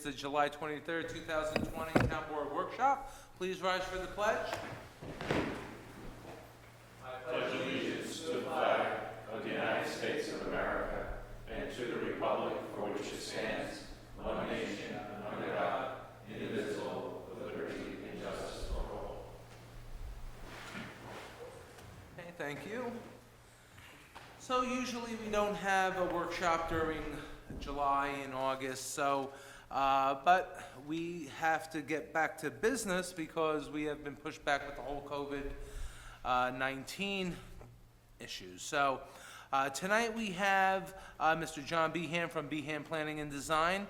the July 23rd, 2020 Town Board Workshop. Please rise for the pledge. I pledge allegiance to the flag of the United States of America and to the republic for which it stands, one nation, under God, indivisible, with liberty and justice for all. Okay, thank you. So usually we don't have a workshop during July and August, but we have to get back to business because we have been pushed back with the whole COVID-19 issues. So tonight we have Mr. John Behan from Behan Planning and Design,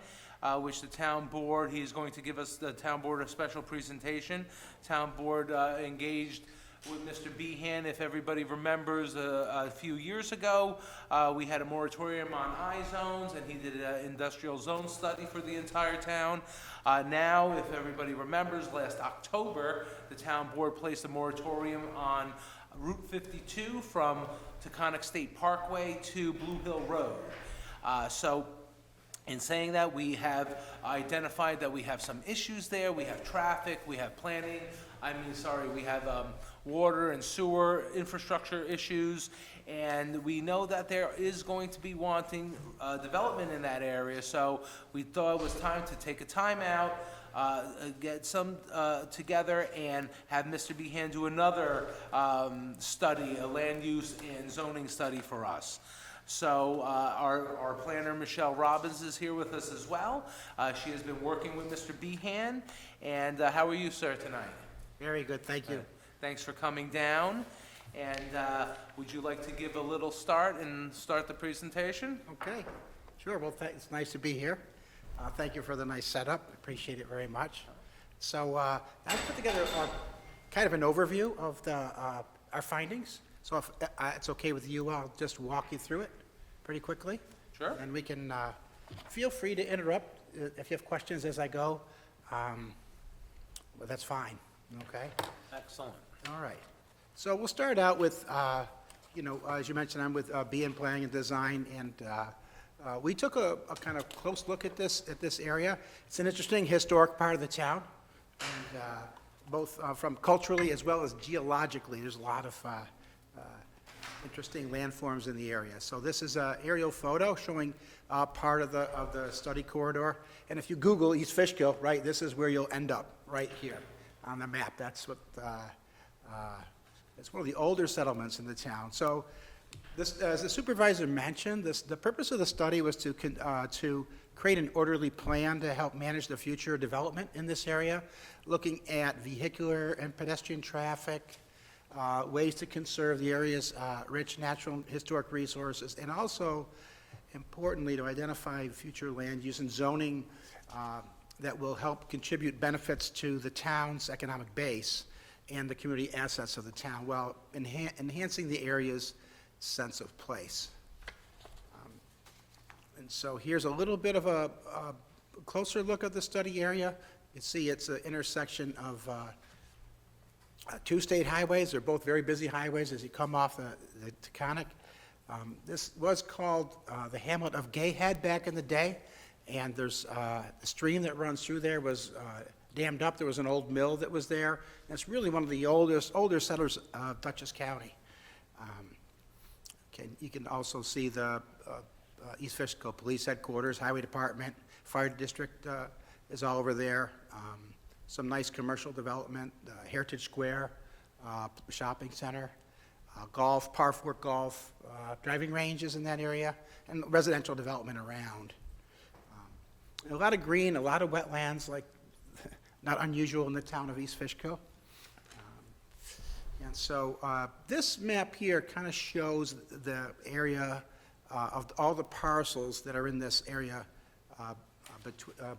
which the town board, he's going to give us, the town board, a special presentation. Town board engaged with Mr. Behan. If everybody remembers, a few years ago, we had a moratorium on I-zones, and he did an industrial zone study for the entire town. Now, if everybody remembers, last October, the town board placed a moratorium on Route 52 from Taconic State Parkway to Blue Hill Road. In saying that, we have identified that we have some issues there. We have traffic, we have planning, we have water and sewer infrastructure issues, and we know that there is going to be wanting development in that area, so we thought it was time to take a time out, get some together, and have Mr. Behan do another study, a land use and zoning study for us. So our planner, Michelle Robbins, is here with us as well. She has been working with Mr. Behan. And how are you, sir, tonight? Very good, thank you. Thanks for coming down. And would you like to give a little start and start the presentation? Okay, sure. Well, it's nice to be here. Thank you for the nice setup. Appreciate it very much. So I put together kind of an overview of our findings. So if it's okay with you, I'll just walk you through it pretty quickly. Sure. And we can feel free to interrupt if you have questions as I go. Well, that's fine. Okay. Excellent. All right. So we'll start out with, as you mentioned, I'm with Behan Planning and Design, and we took a kind of close look at this area. It's an interesting historic part of the town, and both from culturally as well as geologically, there's a lot of interesting landforms in the area. So this is an aerial photo showing part of the study corridor. And if you Google East Fishkill, right, this is where you'll end up, right here on the map. That's what it's one of the older settlements in the town. So this, as the supervisor mentioned, the purpose of the study was to create an orderly plan to help manage the future development in this area, looking at vehicular and pedestrian traffic, ways to conserve the area's rich natural and historic resources, and also, importantly, to identify future land use and zoning that will help contribute benefits to the town's economic base and the community assets of the town while enhancing the area's sense of place. And so here's a little bit of a closer look at the study area. You see it's an intersection of two state highways. They're both very busy highways as you come off the Taconic. This was called the hamlet of Gayhead back in the day, and there's a stream that runs through there was dammed up. There was an old mill that was there, and it's really one of the older settlers of Dutchess County. You can also see the East Fishkill Police Headquarters, Highway Department, Fire District is all over there. Some nice commercial development, Heritage Square, shopping center, golf, Parfort Golf, driving ranges in that area, and residential development around. A lot of green, a lot of wetlands, like not unusual in the town of East Fishkill. And so this map here kind of shows the area of all the parcels that are in this area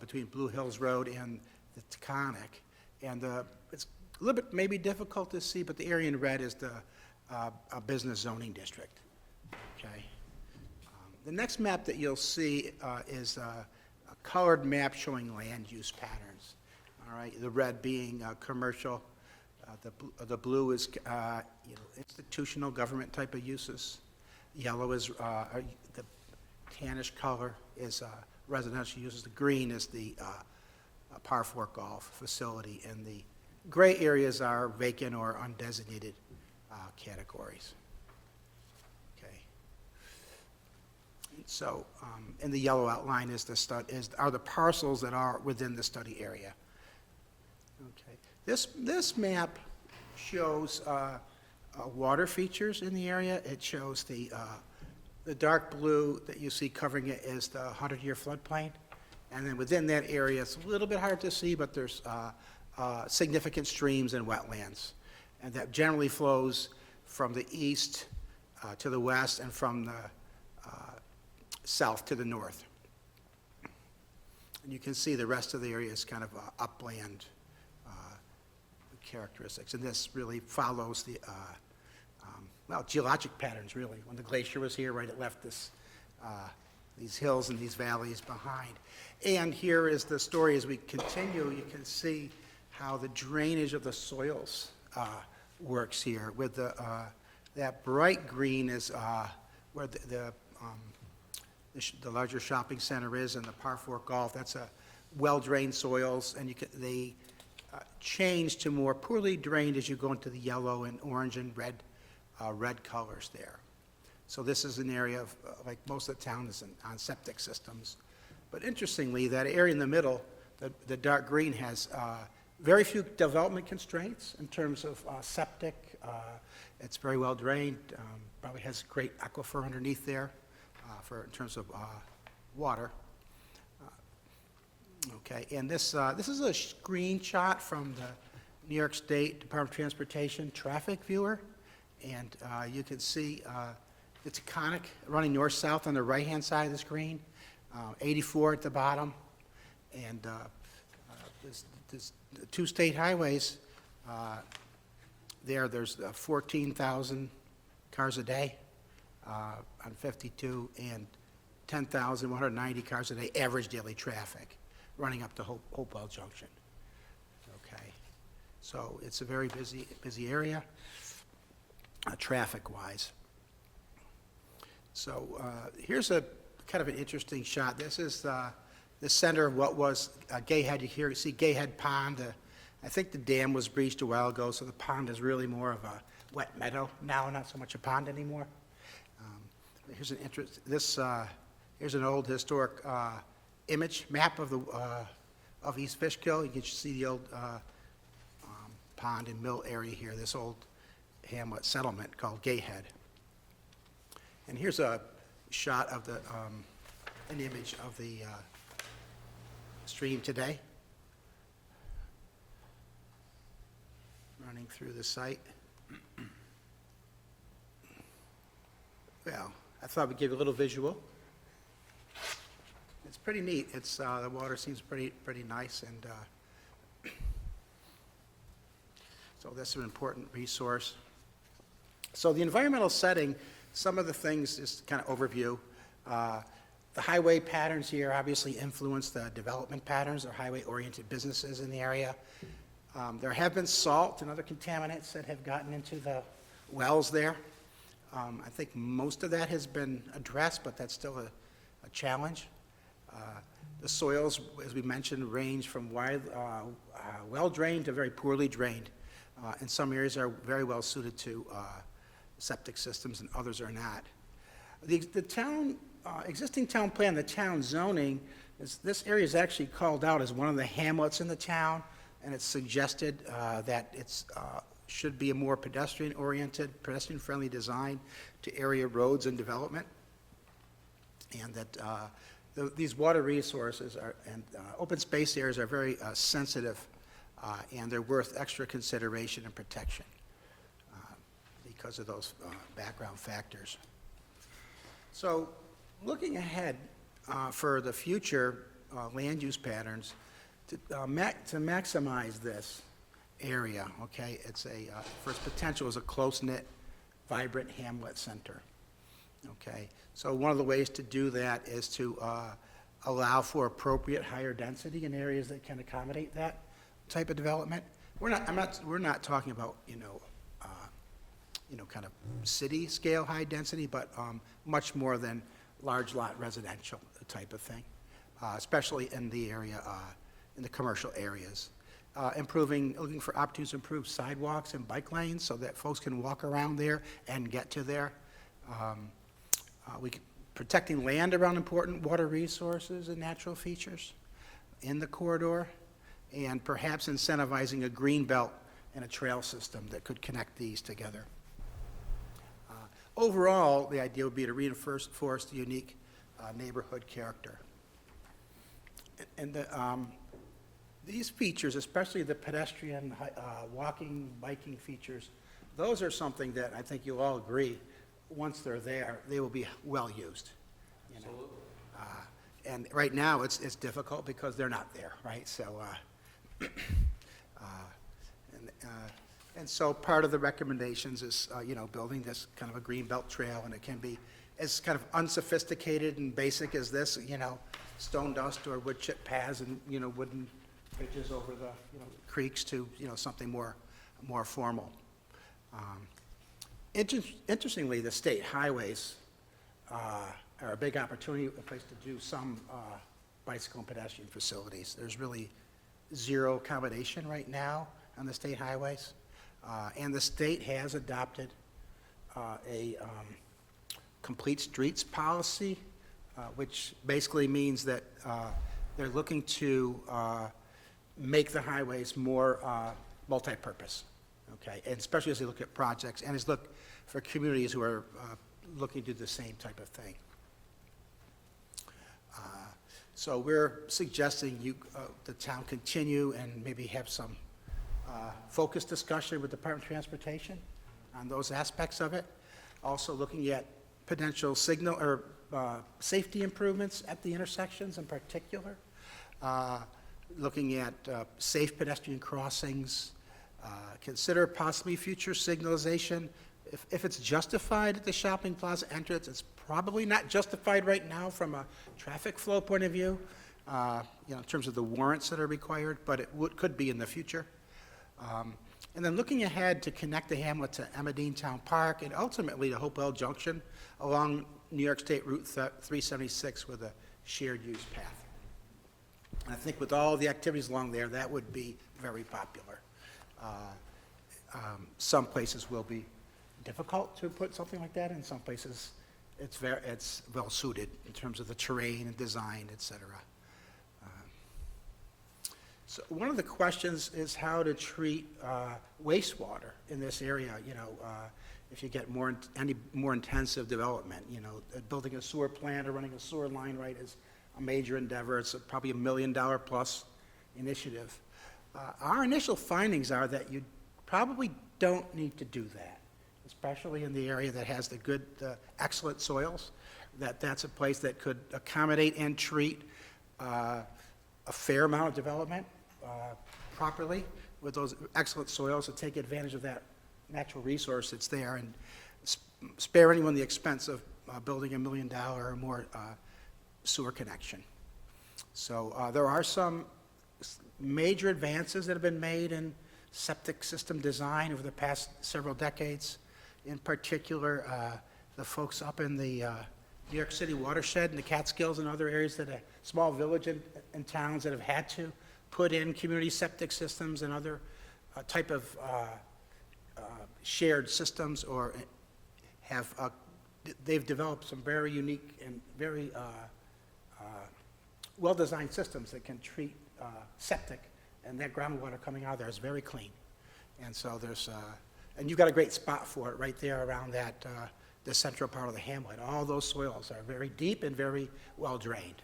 between Blue Hills Road and the Taconic. And it's a little bit maybe difficult to see, but the area in red is the business zoning district. Okay. The next map that you'll see is a colored map showing land use patterns. All right, the red being commercial, the blue is institutional government type of uses. Yellow is the tannish color is residential uses. The green is the par 4 golf facility, and the gray areas are vacant or undesignated categories. Okay. So, and the yellow outline is are the parcels that are within the study area. Okay. This map shows water features in the area. It shows the dark blue that you see covering it is the 100-year floodplain. And then within that area, it's a little bit hard to see, but there's significant streams and wetlands. And that generally flows from the east to the west and from the south to the north. And you can see the rest of the area is kind of upland characteristics. And this really follows the, well, geologic patterns, really. When the glacier was here, right, it left these hills and these valleys behind. And here is the story as we continue. You can see how the drainage of the soils works here. With that bright green is where the larger shopping center is, and the par 4 golf. That's a well-drained soils, and they change to more poorly drained as you go into the yellow and orange and red colors there. So this is an area of, like most of the town is on septic systems. But interestingly, that area in the middle, the dark green, has very few development constraints in terms of septic. It's very well drained, probably has great aquifer underneath there in terms of water. Okay, and this is a screenshot from the New York State Department of Transportation traffic viewer, and you can see it's a conic running north-south on the right-hand side of the screen, 84 at the bottom, and there's two state highways. There's 14,000 cars a day on 52, and 10,190 cars a day average daily traffic running up to Hopewell Junction. Okay, so it's a very busy area, traffic-wise. So here's a kind of an interesting shot. This is the center of what was Gayhead. You see Gayhead Pond. I think the dam was breached a while ago, so the pond is really more of a wet meadow now, not so much a pond anymore. Here's here's an old historic image map of East Fishkill. You can see the old pond and mill area here. This old hamlet settlement called Gayhead. And here's a shot of an image of the stream today, running through the site. Well, I thought we'd give you a little visual. It's pretty neat. It's the water seems pretty nice, and so that's an important resource. So the environmental setting, some of the things, just kind of overview. The highway patterns here obviously influence the development patterns. There are highway-oriented businesses in the area. There have been salt and other contaminants that have gotten into the wells there. I think most of that has been addressed, but that's still a challenge. The soils, as we mentioned, range from well-drained to very poorly drained. And some areas are very well suited to septic systems, and others are not. The town, existing town plan, the town zoning, this area is actually called out as one of the hamlets in the town, and it's suggested that it's should be a more pedestrian-oriented, pedestrian-friendly design to area roads and development, and that these water resources and open space areas are very sensitive, and they're worth extra consideration and protection because of those background factors. So looking ahead for the future land use patterns, to maximize this area, okay, for its potential as a close-knit, vibrant hamlet center, okay? So one of the ways to do that is to allow for appropriate higher density in areas that can accommodate that type of development. We're not talking about, kind of city scale high density, but much more than large lot residential type of thing. especially in the area, in the commercial areas. Looking for opportunities to improve sidewalks and bike lanes so that folks can walk around there and get to there. Protecting land around important water resources and natural features in the corridor, and perhaps incentivizing a green belt and a trail system that could connect these together. Overall, the idea would be to reinforce the unique neighborhood character. And these features, especially the pedestrian, walking, biking features, those are something that I think you'll all agree, once they're there, they will be well used. You know? And right now, it's difficult because they're not there, right? So, and so part of the recommendations is, building this kind of a green belt trail, and it can be as kind of unsophisticated and basic as this, stone dust or wood chip paths and, wooden bridges over the, creeks to, something more formal. Interestingly, the state highways are a big opportunity, a place to do some bicycle and pedestrian facilities. There's really zero accommodation right now on the state highways. And the state has adopted a complete streets policy, which basically means that they're looking to make the highways more multi-purpose, okay? And especially as they look at projects and as look for communities who are looking to do the same type of thing. So we're suggesting the town continue and maybe have some focused discussion with the Department of Transportation on those aspects of it. Also looking at potential signal or safety improvements at the intersections in particular. Looking at safe pedestrian crossings. Consider possibly future signalization. If it's justified at the shopping plaza entrance, it's probably not justified right now from a traffic flow point of view, in terms of the warrants that are required, but it could be in the future. And then looking ahead to connect the hamlet to Emma Dean Town Park and ultimately to Hopewell Junction along New York State Route 376 with a shared use path. And I think with all the activities along there, that would be very popular. Some places will be difficult to put something like that in. Some places it's well suited in terms of the terrain and design, et cetera. So one of the questions is how to treat wastewater in this area. If you get any more intensive development, building a sewer plant or running a sewer line right is a major endeavor. It's probably $1 million plus initiative. Our initial findings are that you probably don't need to do that, especially in the area that has the excellent soils. That's a place that could accommodate and treat a fair amount of development properly with those excellent soils to take advantage of that natural resource that's there and spare anyone the expense of building $1 million or more sewer connection. So there are some major advances that have been made in septic system design over the past several decades. In particular, the folks up in the New York City watershed and the Catskills and other areas that are small villages and towns that have had to put in community septic systems and other type of shared systems, or they've developed some very unique and very well-designed systems that can treat septic, and that groundwater coming out of there is very clean. And so and you've got a great spot for it right there around that, the central part of the hamlet. All those soils are very deep and very well drained.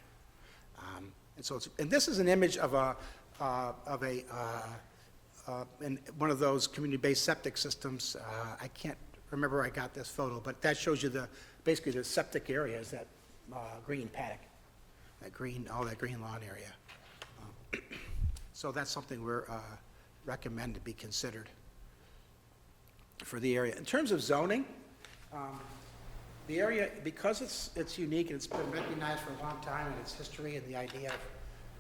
And this is an image of in one of those community-based septic systems. I can't remember where I got this photo, but that shows you basically the septic area is that green paddock, all that green lawn area. So that's something we're recommend to be considered for the area. In terms of zoning, the area, because it's unique and it's been recognized for a long time in its history and the idea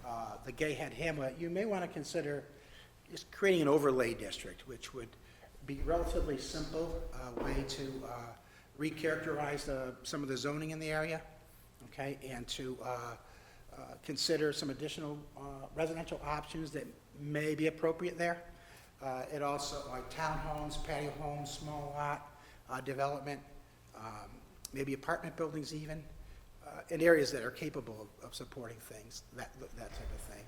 of the Gay Head Hamlet, you may want to consider just creating an overlay district, which would be relatively simple way to recharacterize some of the zoning in the area, okay, and to consider some additional residential options that may be appropriate there. It also, like townhomes, patio homes, small lot development, maybe apartment buildings even, in areas that are capable of supporting things, that type of thing.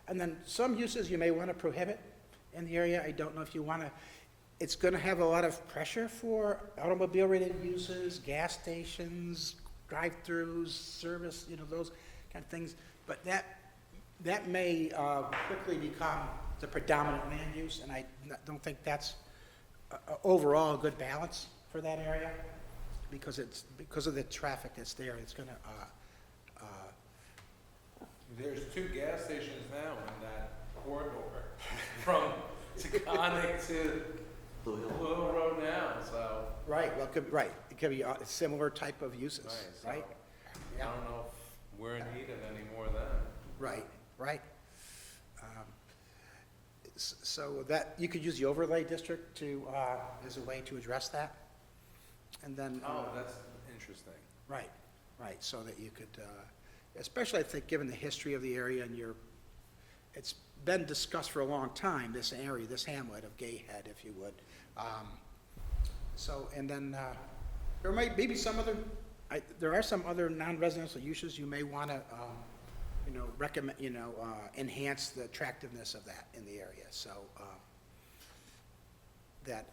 And then some uses you may want to prohibit in the area. I don't know if you want to, it's going to have a lot of pressure for automobile-related uses, gas stations, drive-throughs, service, those kind of things. But that may quickly become the predominant land use, and I don't think that's overall a good balance for that area, because of the traffic that's there. It's going to There's 2 gas stations now in that corridor, from Taconic to Blue Hill Road now, so. right. Well, it could be a similar type of uses, so right? I don't know if we're in need of any more of them. Right. So that, you could use the overlay district to, as a way to address that. And then. Oh, that's interesting. Right, so that you could, especially I think given the history of the area and it's been discussed for a long time, this area, this hamlet of Gayhead, if you would. So, and then, there might be some other, there are some other non-residential uses you may want to, recommend, enhance the attractiveness of that in the area, so, that,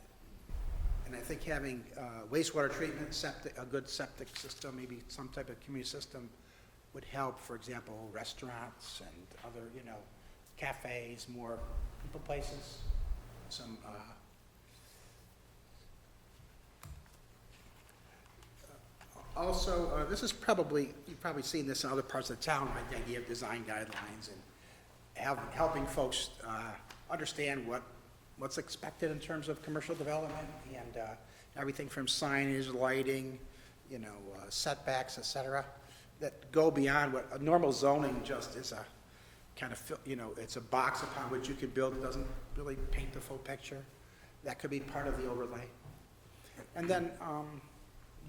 and I think having wastewater treatment, a good septic system, maybe some type of community system would help. For example, restaurants and other, cafes, more people places. Some also, this is probably, you've probably seen this in other parts of the town, like the idea of design guidelines and helping folks understand what's expected in terms of commercial development, and everything from signage, lighting, setbacks, et cetera, that go beyond what a normal zoning just is a kind of, it's a box upon which you can build. It doesn't really paint the full picture. That could be part of the overlay. And then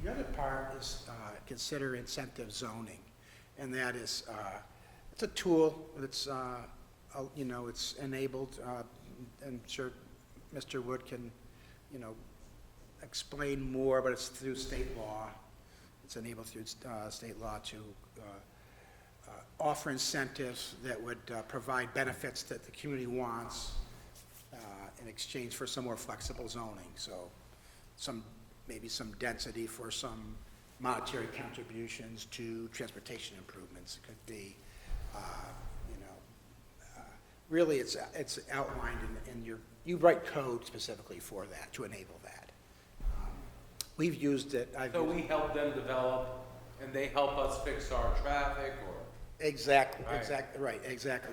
the other part is consider incentive zoning, and that is, it's a tool that's, it's enabled, I'm sure Mr. Wood can, explain more, but it's through state law. It's enabled through state law to offer incentives that would provide benefits that the community wants in exchange for some more flexible zoning. So maybe some density for some monetary contributions to transportation improvements. It could be, really it's outlined in you write code specifically for that, to enable that. We've used it. So we help them develop, and they help us fix our traffic, or? Exactly. Right.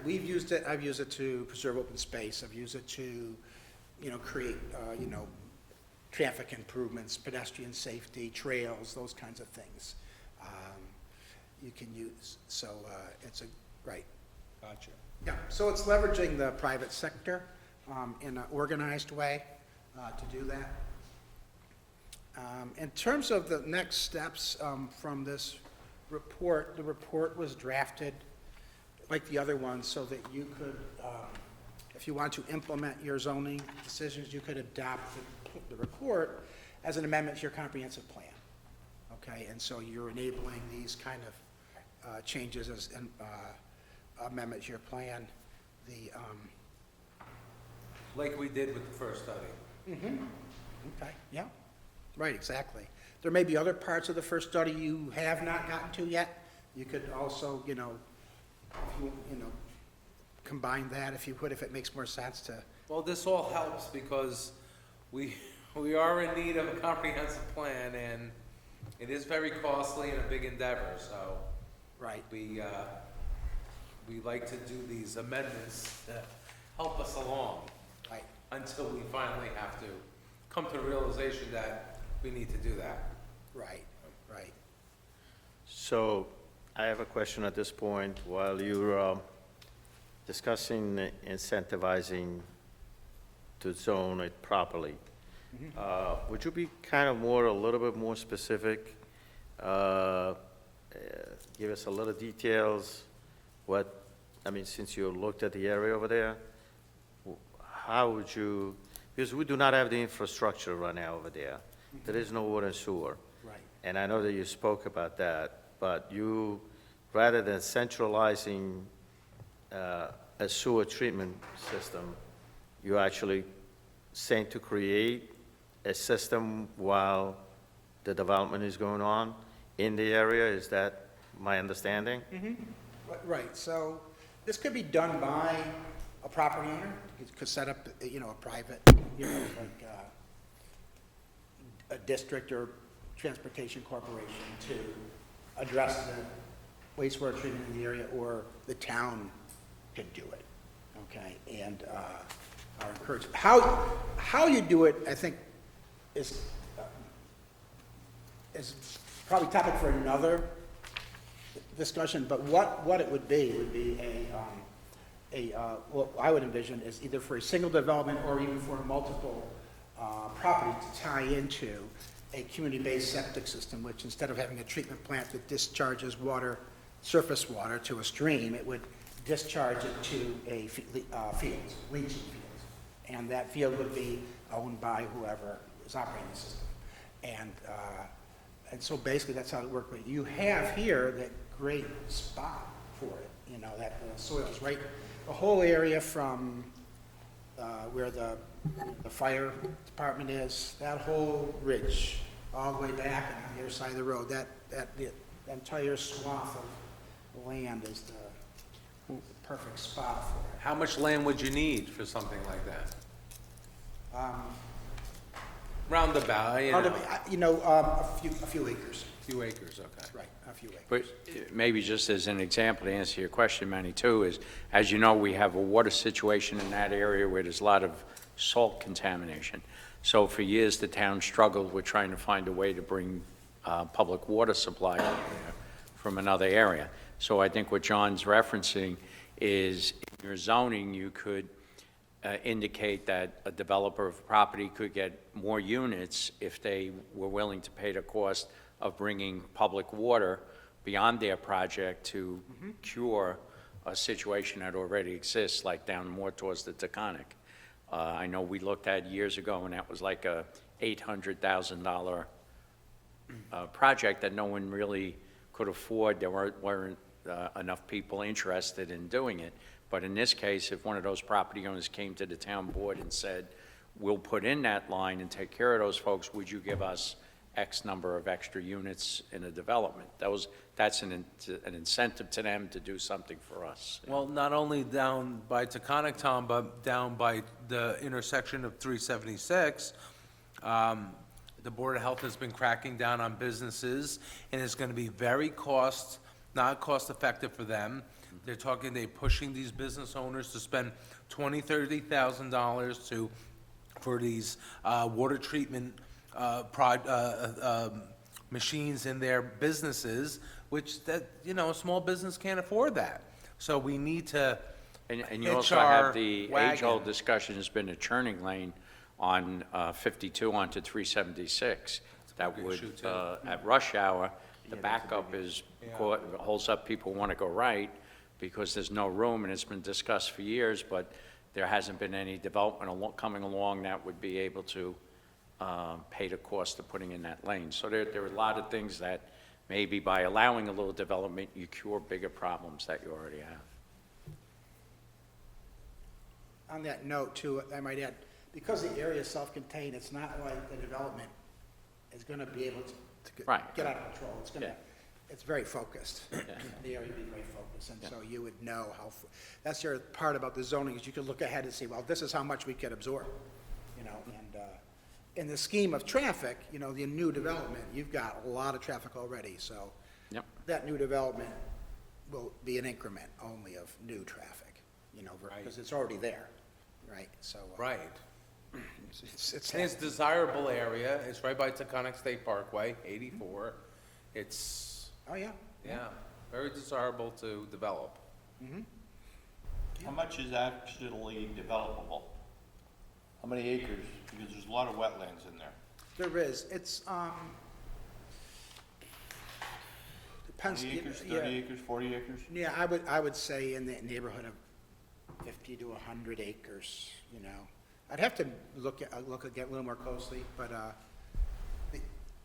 We've used it, I've used it to preserve open space. I've used it to, create, traffic improvements, pedestrian safety, trails, those kinds of things. You can use, so right. Gotcha. Yeah, so it's leveraging the private sector in an organized way to do that. In terms of the next steps from this report, the report was drafted like the other ones so that you could, if you want to implement your zoning decisions, you could adopt the report as an amendment to your comprehensive plan. Okay, and so you're enabling these kind of changes as an amendment to your plan. Like we did with the first study. Okay, yeah, right, exactly. There may be other parts of the first study you have not gotten to yet. You could also, combine that if you would, if it makes more sense to. Well, this all helps because we are in need of a comprehensive plan, and it is very costly and a big endeavor, so. Right. We like to do these amendments that help us along. Right. Until we finally have to come to the realization that we need to do that. Right. So I have a question at this point. While you're discussing incentivizing to zone it properly, would you be kind of a little bit more specific? Give us a little details since you looked at the area over there, how would you, because we do not have the infrastructure right now over there. There is no water and sewer. Right. And I know that you spoke about that, but rather than centralizing a sewer treatment system, you actually saying to create a system while the development is going on in the area. Is that my understanding? Right, so this could be done by a property owner, could set up, a private, like a district or transportation corporation to address the wastewater treatment in the area, or the town could do it, okay? And are encouraged. How you do it, I think, is probably topic for another discussion, but what it would be what I would envision is either for a single development or even for multiple properties to tie into a community-based septic system, which instead of having a treatment plant that discharges water, surface water to a stream, it would discharge it to a field, leaching field. And that field would be owned by whoever is operating the system. And so basically that's how it works. But you have here that great spot for it, that soil is right, the whole area from where the fire department is, that whole ridge, all the way back and on the other side of the road, the entire swath of land is the perfect spot for it. How much land would you need for something like that? Roundabout, A few acres, few acres, okay. right, a few acres. But maybe just as an example to answer your question, Manny, too, is, as you know, we have a water situation in that area where there's a lot of salt contamination. So for years, the town struggled with trying to find a way to bring public water supply out there from another area. So I think what John's referencing is, in your zoning, you could indicate that a developer of property could get more units if they were willing to pay the cost of bringing public water beyond their project to cure a situation that already exists, like down more towards the Taconic. I know we looked at years ago, and that was like a $800,000 project that no one really could afford. There weren't enough people interested in doing it. But in this case, if one of those property owners came to the town board and said, we'll put in that line and take care of those folks, would you give us X number of extra units in a development? That's an incentive to them to do something for us. Well, not only down by Taconic, Tom, but down by the intersection of 376, the Board of Health has been cracking down on businesses, and it's going to be not cost-effective for them. They're pushing these business owners to spend $20,000, $30,000 for these water treatment machines in their businesses, which a small business can't afford that. So we need to And you hitch also our have the wagon. age-old discussion, has been a turning lane on 52 onto 376. That good would, issue, too. at rush hour, the backup holds up people who want to go right, because there's no room, and it's been discussed for years, but there hasn't been any development coming along that would be able to pay the cost of putting in that lane. So there are a lot of things that maybe by allowing a little development, you cure bigger problems that you already have. On that note, too, I might add, because the area is self-contained, it's not like the development is going to be able to Right. get out of control. It's going to, Yeah. it's very focused. The area would be very focused, and so you would know that's your part about the zoning, is you could look ahead and see, well, this is how much we could absorb, and in the scheme of traffic, the new development, you've got a lot of traffic already, so Yep. that new development will be an increment only of new traffic, because it's already there, right? So Right. it's And it's desirable area. It's right by Taconic State Parkway, 84. It's, oh yeah. very desirable to develop. How much is actually developable? How many acres? Because there's a lot of wetlands in there. There is. It's, depends. 20 acres, yeah. 30 acres, 40 acres? Yeah, I would say in the neighborhood of 50 to 100 acres, you know. I'd have to look again a little more closely, but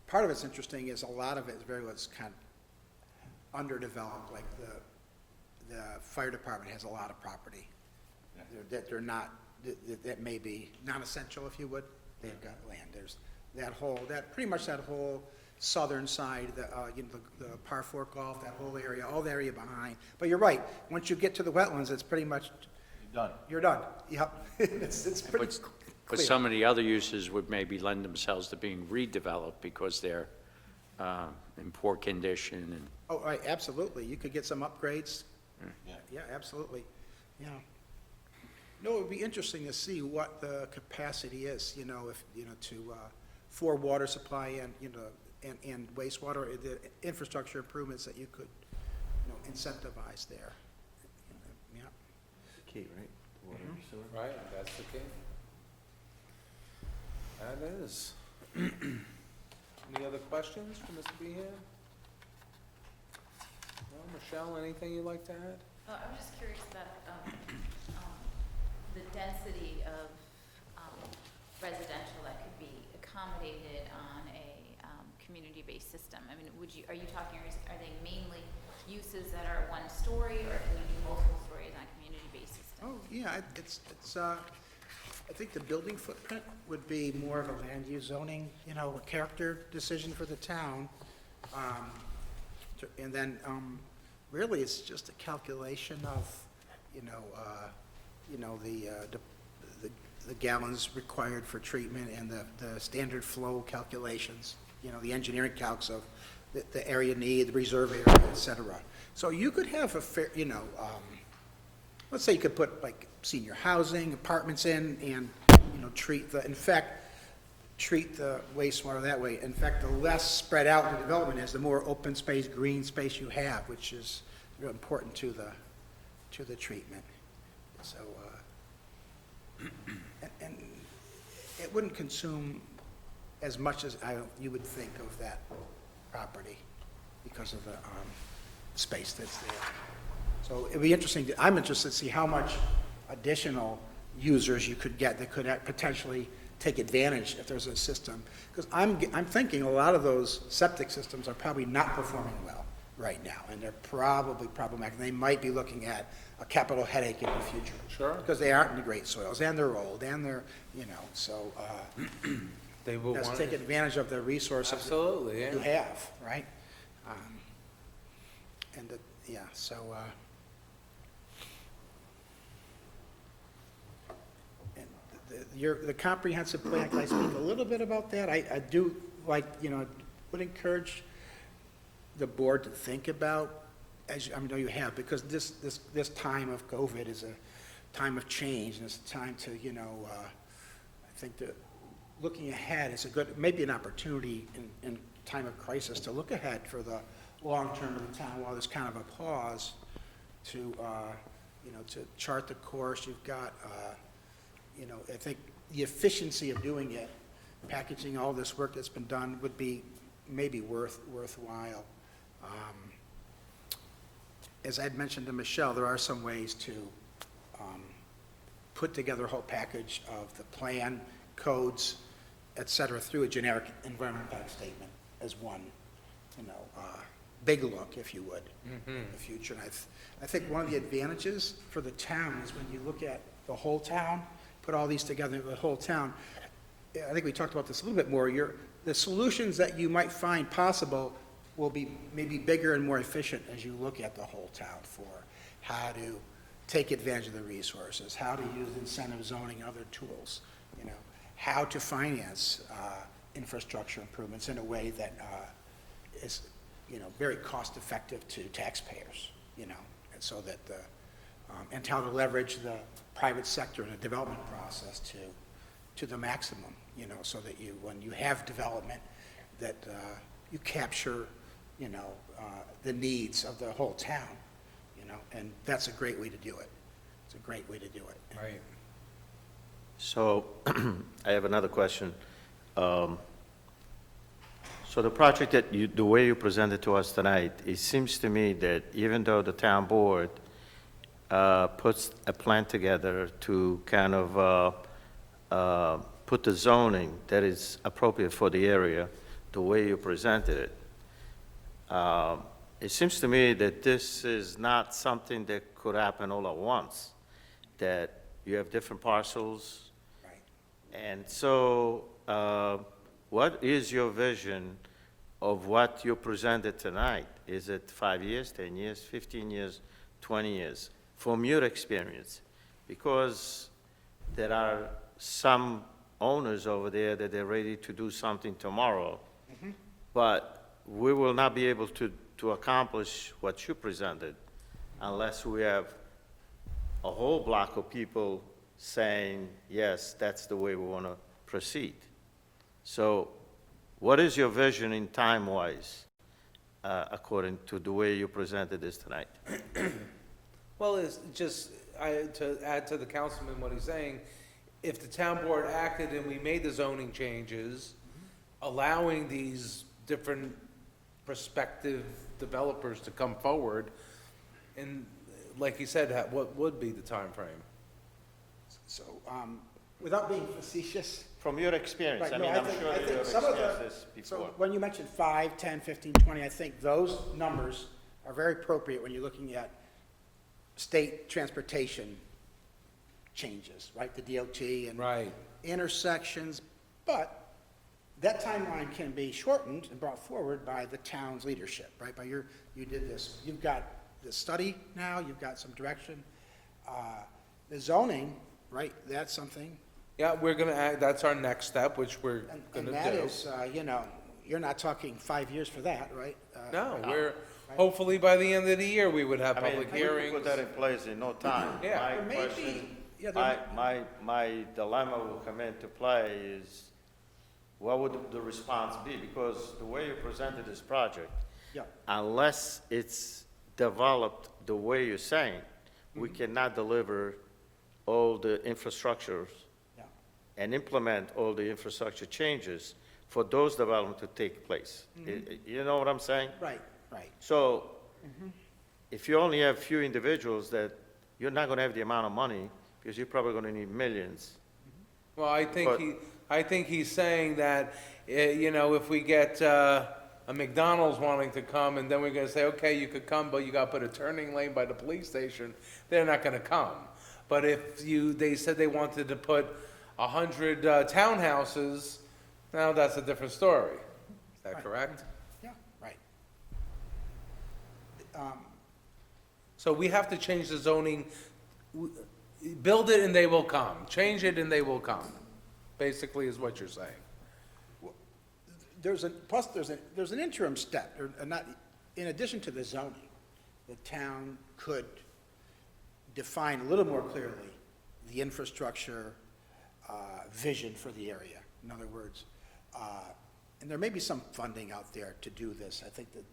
part of it's interesting is a lot of it is very much kind of underdeveloped, like the fire department has a lot of property. Yeah. That they're not, that may be non-essential, if you would. They've got land. There's pretty much that whole southern side, the par 4 golf, that whole area, all the area behind. But you're right, once you get to the wetlands, it's pretty much, You're done. you're done. Yep. It's pretty But clear. some of the other uses would maybe lend themselves to being redeveloped because they're in poor condition and. Oh, right, absolutely. You could get some upgrades. Yeah. Yeah, absolutely. Yeah. No, it would be interesting to see what the capacity is, you know, if, you know, for water supply and, you know, and wastewater, the infrastructure improvements that you could, you know, incentivize there. Yeah. Key, right? Water, sewer. Right, that's the key. That is. Any other questions for Mr. Behan? No, Michelle, anything you'd like to add? I'm just curious about the density of residential that could be accommodated on a community-based system. I mean, are you talking, are they mainly uses that are one story, or can you do multiple stories on a community-based system? Oh, yeah, it's, I think the building footprint would be more of a land use zoning, you know, a character decision for the town. And then, really, it's just a calculation of, you know, the gallons required for treatment and the standard flow calculations, you know, the engineering calcs of the area need, the reserve area, et cetera. So you could have a fair, you know, let's say you could put like senior housing, apartments in and, you know, treat the wastewater that way. In fact, the less spread out the development is, the more open space, green space you have, which is real important to the treatment. So, and it wouldn't consume as much as you would think of that property because of the space that's there. So it'd be interesting, I'm interested to see how much additional users you could get that could potentially take advantage if there's a system. Because I'm thinking a lot of those septic systems are probably not performing well right now, and they're probably problematic. They might be looking at a capital headache in the future. Sure. Because they aren't in the great soils, and they're old, and they're, you know, so, They will let's want take advantage of the resources Absolutely, yeah. you have, right? Yeah, so, and the comprehensive plan, can I speak a little bit about that? I do like, you know, would encourage the board to think about, I know you have, because this time of COVID is a time of change, and it's a time to, you know, I think that looking ahead is maybe an opportunity in time of crisis to look ahead for the long term of the town while there's kind of a pause to, you know, to chart the course. You've got, you know, I think the efficiency of doing it, packaging all this work that's been done would be maybe worthwhile. As I'd mentioned to Michelle, there are some ways to put together a whole package of the plan, codes, et cetera, through a generic environmental impact statement as one, you know, big look, if you would, in the future. And I think one of the advantages for the town is when you look at the whole town, put all these together, the whole town, I think we talked about this a little bit more, the solutions that you might find possible will be maybe bigger and more efficient as you look at the whole town for how to take advantage of the resources, how to use incentive zoning, other tools, you know, how to finance infrastructure improvements in a way that is, you know, very cost-effective to taxpayers, you know, and so that and how to leverage the private sector in the development process to the maximum, you know, so that when you have development, that you capture, you know, the needs of the whole town, you know, and that's a great way to do it. It's a great way to do it. Right. So, I have another question. So the project that you, the way you presented to us tonight, it seems to me that even though the town board puts a plan together to kind of put the zoning that is appropriate for the area, the way you presented it, it seems to me that this is not something that could happen all at once, that you have different parcels. Right. And so, what is your vision of what you presented tonight? Is it 5 years, 10 years, 15 years, 20 years, from your experience? Because there are some owners over there that they're ready to do something tomorrow, but we will not be able to accomplish what you presented unless we have a whole block of people saying, yes, that's the way we want to proceed. So what is your vision in time-wise, according to the way you presented this tonight? Well, it's just, to add to the councilman what he's saying, if the town board acted and we made the zoning changes, allowing these different prospective developers to come forward, and like he said, what would be the time frame? So, without being facetious. From your experience, Right, I no, mean, I'm think- sure I that you think have some of the- experienced this So before. when you mentioned 5, 10, 15, 20, I think those numbers are very appropriate when you're looking at state transportation changes, right? The DOT and Right. intersections, but that timeline can be shortened and brought forward by the town's leadership, right? You did this, you've got the study now, you've got some direction. The zoning, right, that's something. Yeah, we're gonna add, that's our next step, which we're And gonna that do. is, you're not talking 5 years for that, right? No, we're, hopefully by the end of the year, we would have I mean, public we could hearings. put that in place in no time. Yeah. My Or maybe- question, yeah, there my dilemma will come into play is, what would the response be? Because the way you presented this project, Yeah. unless it's developed the way you're saying, we Mm-hmm. cannot deliver all the infrastructures Yeah. and implement all the infrastructure changes for those developments to take place. Mm-hmm. You know what I'm saying? Right, right. So, if you only have few individuals, that you're not gonna have the amount of money, because you're probably gonna need millions. Well, But- I think he's saying that, if we get, a McDonald's wanting to come, and then we're gonna say, okay, you could come, but you gotta put a turning lane by the police station, they're not gonna come. But if they said they wanted to put 100 townhouses, now that's a different story. Is that Right. correct? Yeah, right. So we have to change the zoning, build it and they will come, change it and they will come, basically is what you're saying. There's an interim step, or not, in addition to the zoning, the town could define a little more clearly the infrastructure vision for the area. In other words, and there may be some funding out there to do this. I think that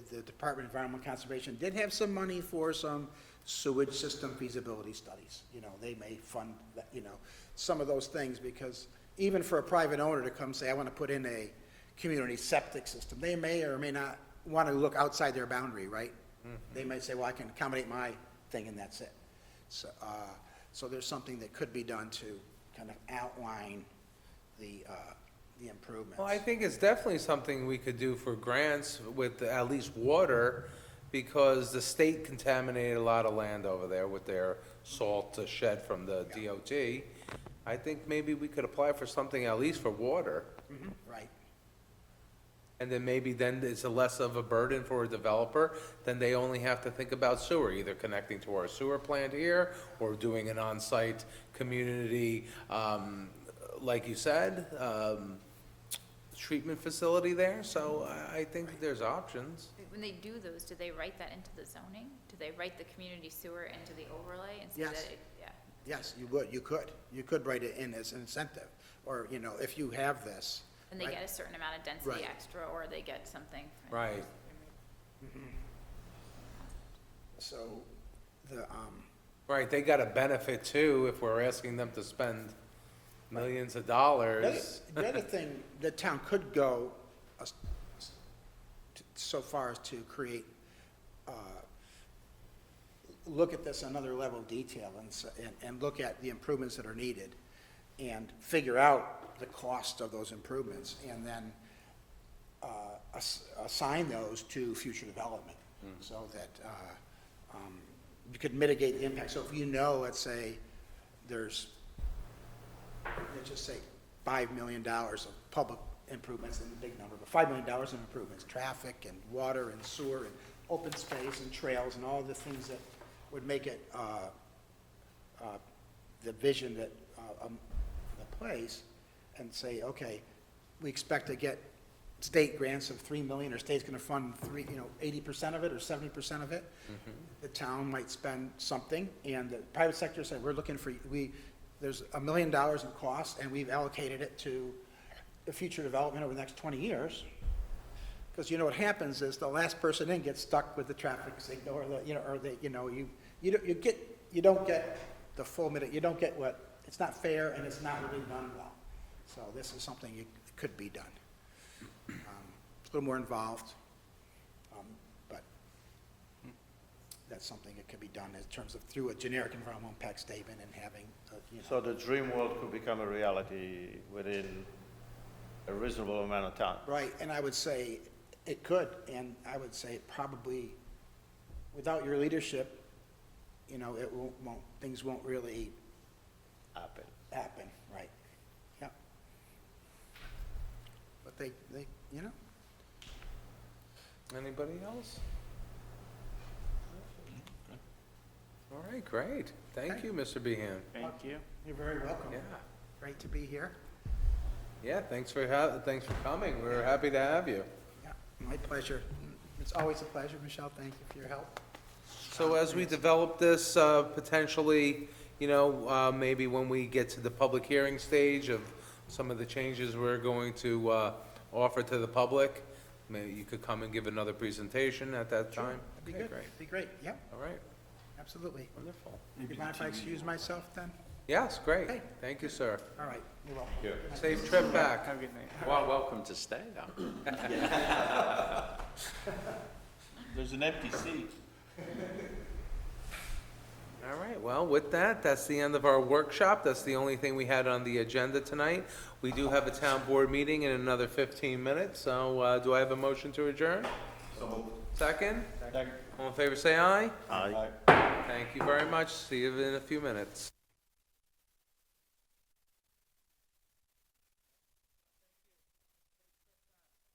the Department of Environmental Conservation did have some money for some sewage system feasibility studies. They may fund, some of those things, because even for a private owner to come say, I want to put in a community septic system, they may or may not want to look outside their boundary, right? They may say, well, I can accommodate my thing and that's it. So there's something that could be done to kind of outline the improvements. Well, I think it's definitely something we could do for grants with at least water, because the state contaminated a lot of land over there with their salt shed from the DOT. I think maybe we could apply for something at least for water, Right. and then maybe then it's a less of a burden for a developer, then they only have to think about sewer, either connecting to our sewer plant here, or doing an on-site community, like you said, treatment facility there, so I think there's options. When they do those, do they write that into the zoning? Do they write the community sewer into the overlay and say Yes. that yeah? Yes, you would, you could write it in as an incentive, or, if you have this. And they right? get a certain amount of density Right. extra, or they get something. Right. So, the, Right, they got a benefit too, if we're asking them to spend millions of dollars. the other thing the town could go so far as to create, look at this another level of detail and look at the improvements that are needed and figure out the cost of those improvements and then assign those to future development so that you could mitigate the impact. So if you know, let's say, let's just say $5 million of public improvements, and a big number, but $5 million of improvements, traffic and water and sewer and open space and trails and all the things that would make it the vision that the place, and say, okay, we expect to get state grants of $3 million, or state's gonna fund 80% of it or 70% of it. The town might spend something, and the private sector said, we're looking for, there's $1 million in costs, and we've allocated it to the future development over the next 20 years. Because what happens is the last person in gets stuck with the traffic signal, or you don't get the full minute, you don't get it's not fair and it's not really done well. So this is something could be done. It's a little more involved, but that's something that could be done in terms of through a generic environmental impact statement and having, So the dream world could become a reality within a reasonable amount of time. Right, and I would say it could, and I would say probably without your leadership, it won't, things won't really happen, right? Yeah. But they, Anybody else? All right, great. Thank you, Mr. Behan. Thank you. you're very welcome. Yeah. Great to be here. Yeah, thanks for coming. We're happy to have you. Yeah, my pleasure. It's always a pleasure, Michelle. Thank you for your help. So as we develop this, potentially, maybe when we get to the public hearing stage of some of the changes we're going to offer to the public, maybe you could come and give another presentation at that time? That'd be Okay, good. great. Be great. Yep, All right, absolutely. wonderful. You mind if I excuse myself then? Yes, great. Okay. Thank you, sir. All right, you're welcome. Safe trip back. Have a good night. Well, welcome to stay, though. There's an empty seat. All right, well, with that, that's the end of our workshop. That's the only thing we had on the agenda tonight. We do have a town board meeting in another 15 minutes, so do I have a motion to adjourn? Second? Second. All in favor, say aye. Aye. Thank you very much. See you in a few minutes.